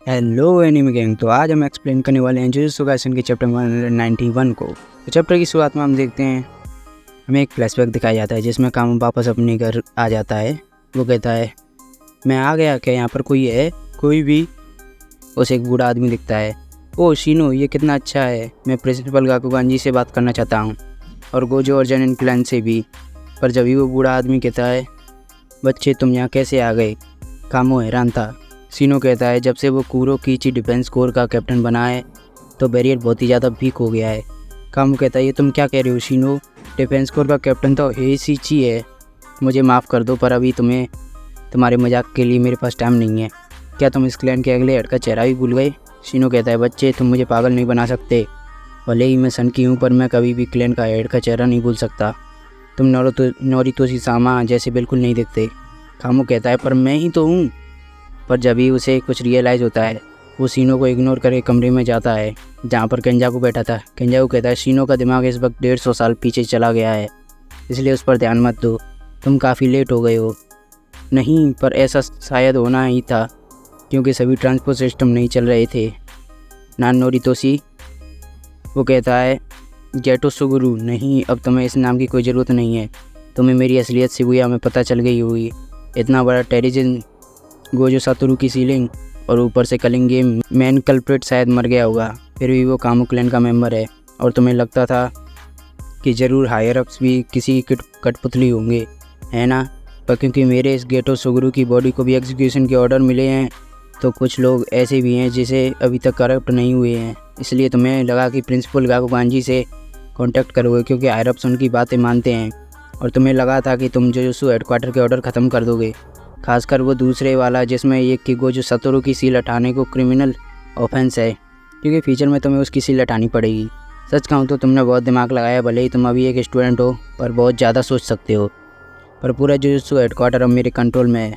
Hello anime gang. तो आज हम एक्सप्लेन करने वाले हैं जुजुत्सु काइसेन के चैप्टर 191 को। तो चैप्टर की शुरुआत में हम देखते हैं, हमें एक फ्लैशबैक दिखाया जाता है जिसमें कामो वापस अपने घर आ जाता है। वो कहता है मैं आ गया, क्या यहाँ पर कोई है? कोई भी? उसे एक बूढ़ा आदमी दिखता है। ओह शीनो, ये कितना अच्छा है, मैं प्रिंसिपल गाकुगान जी से बात करना चाहता हूँ और गोजो और जेनिन क्लैन से भी। पर जब भी वो बूढ़ा आदमी कहता है बच्चे तुम यहाँ कैसे आ गए, कामो हैरान था। शीनो कहता है जब से वो कुरोकीची डिफेंस कोर का कैप्टन बना है तो बैरियर बहुत ही ज़्यादा वीक हो गया है। कामो कहता है ये तुम क्या कह रहे हो शीनो, डिफेंस कोर का कैप्टन तो हेईशिची है। मुझे माफ़ कर दो पर अभी तुम्हारे मजाक के लिए मेरे पास टाइम नहीं है। क्या तुम इस क्लैन के अगले हेड का चेहरा भी भूल गए? शीनो कहता है बच्चे तुम मुझे पागल नहीं बना सकते, भले ही मैं सन की हूँ पर मैं कभी भी क्लैन का हेड का चेहरा नहीं भूल सकता। तुम नोरितोशी सामा जैसे बिल्कुल नहीं दिखते। कामो कहता है पर मैं ही तो हूँ। पर जब ही उसे कुछ रियलाइज़ होता है वो शीनो को इग्नोर करके कमरे में जाता है जहाँ पर केंजाकू बैठा था। केंजाकू कहता है शीनो का दिमाग इस वक्त 150 साल पीछे चला गया है, इसलिए उस पर ध्यान मत दो, तुम काफ़ी लेट हो गए हो। नहीं, पर ऐसा शायद होना ही था क्योंकि सभी ट्रांसपोर्ट सिस्टम नहीं चल रहे थे ना नोरितोशी। वो कहता है गेटो सुगुरु, नहीं अब तुम्हें इस नाम की कोई ज़रूरत नहीं है, तुम्हें मेरी असलियत शिबुया में पता चल गई होगी। इतना बड़ा टेरिजन गोजो सातोरू की सीलिंग और ऊपर से कलिंग गेम मैन कल्प्रिट शायद मर गया होगा, फिर भी वो कामो क्लैन का मेंबर है। और तुम्हें लगता था कि ज़रूर हायर अप्स भी किसी कठपुतली होंगे, है ना? पर क्योंकि मेरे इस गेटो सुगुरु की बॉडी को भी एग्जीक्यूशन के ऑर्डर मिले हैं तो कुछ लोग ऐसे भी हैं जिसे अभी तक करप्ट नहीं हुए हैं, इसलिए तुम्हें लगा कि प्रिंसिपल गाकुगान जी से कांटेक्ट करोगे क्योंकि हायर अप्स उनकी बातें मानते हैं। और तुम्हें लगा था कि तुम जुजुत्सु हेडक्वार्टर के ऑर्डर ख़त्म कर दोगे, खासकर वो दूसरे वाला जिसमें ये कि गोजो सातोरू की सील हटाने को क्रिमिनल ऑफेंस है, क्योंकि फ्यूचर में तुम्हें उसकी सील हटानी पड़ेगी। सच कहूँ तो तुमने बहुत दिमाग लगाया, भले ही तुम अभी एक स्टूडेंट हो पर बहुत ज़्यादा सोच सकते हो। पर पूरा जुजुत्सु हेडक्वार्टर अब मेरे कंट्रोल में है।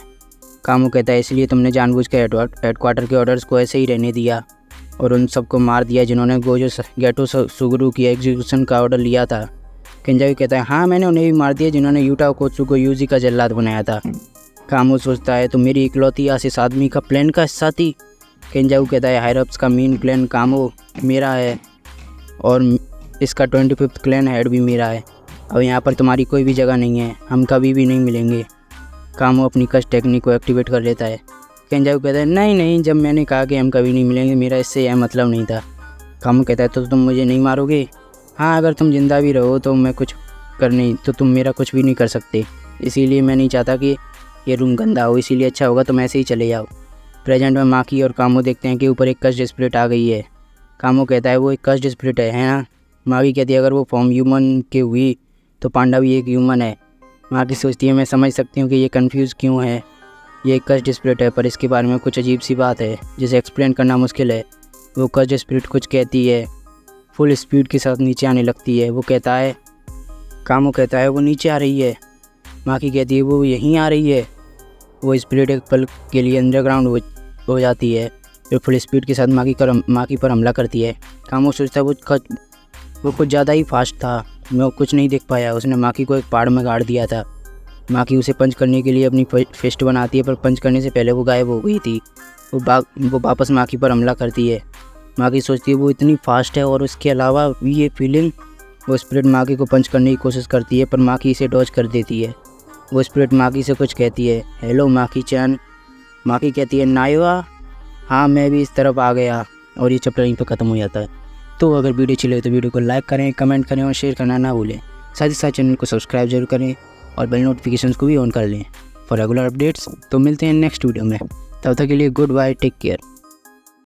कामो कहता है इसलिए तुमने जानबूझ के हेडक्वार्टर के ऑर्डर्स को ऐसे ही रहने दिया और उन सबको मार दिया जिन्होंने गोजो गेटो सुगुरु की एग्जीक्यूशन का ऑर्डर लिया था। केंजाकू कहता है हाँ, मैंने उन्हें भी मार दिया जिन्होंने यूटा ओकोत्सु को यूजी का जल्लाद बनाया था। कामो सोचता है तो मेरी इकलौती आस इस आदमी का प्लान का हिस्सा थी। केंजाकू कहता है हायर अप्स का मेन प्लान कामो मेरा है और इसका 25th क्लैन हेड भी मेरा है। अब यहाँ पर तुम्हारी कोई भी जगह नहीं है, हम कभी भी नहीं मिलेंगे। कामो अपनी कस्ट टेक्निक को एक्टिवेट कर लेता है। केंजाकू कहता है नहीं, जब मैंने कहा कि हम कभी नहीं मिलेंगे मेरा इससे यह मतलब नहीं था। कामो कहता है तो तुम मुझे नहीं मारोगे? हाँ, अगर तुम जिंदा भी रहो तो मैं कुछ तो तुम मेरा कुछ भी नहीं कर सकते, इसीलिए मैं नहीं चाहता कि ये रूम गंदा हो, इसीलिए अच्छा होगा तुम ऐसे ही चले जाओ। प्रेजेंट में माकी और कामो देखते हैं कि ऊपर एक कस्ट स्पिरिट आ गई है। कामो कहता है वो एक कस्ट स्पिरिट है ना? माकी कहती है अगर वो फॉर्म ह्यूमन की हुई तो पांडा भी एक ह्यूमन है। माकी सोचती है मैं समझ सकती हूँ कि ये कन्फ्यूज़ क्यों है, ये एक कस्ट स्पिरिट है पर इसके बारे में कुछ अजीब सी बात है जिसे एक्सप्लेन करना मुश्किल है। वो कस्ट स्पिरिट कुछ कहती है, फुल स्पीड के साथ नीचे आने लगती है। वो कहता है, कामो कहता है वो नीचे आ रही है। माकी कहती है वो यहीं आ रही है। वो स्पिरिट एक पल के लिए अंडरग्राउंड हो जाती है, फिर फुल स्पीड के साथ माकी पर हमला करती है। कामो सोचता है वो कुछ ज़्यादा ही फास्ट था, मैं कुछ नहीं देख पाया। उसने माकी को एक पहाड़ में गाड़ दिया था। माकी उसे पंच करने के लिए अपनी फिस्ट बनाती है पर पंच करने से पहले वो गायब हो गई थी। वो वापस माकी पर हमला करती है। माकी सोचती है वो इतनी फास्ट है और उसके अलावा भी ये फीलिंग। वो स्पिरिट माकी को पंच करने की कोशिश करती है पर माकी इसे डॉज कर देती है। वो स्पिरिट माकी से कुछ कहती है, हेलो माकी चैन। माकी कहती है नायवा, हाँ मैं भी इस तरफ आ गया। और ये चैप्टर यहीं पर ख़त्म हो जाता है। तो अगर वीडियो अच्छी लगे तो वीडियो को लाइक करें, कमेंट करें और शेयर करना ना भूलें। साथ ही साथ चैनल को सब्सक्राइब जरूर करें और बेल नोटिफिकेशंस को भी ऑन कर लें फॉर रेगुलर अपडेट्स। तो मिलते हैं नेक्स्ट वीडियो में, तब तक के लिए गुड बाय, टेक केयर।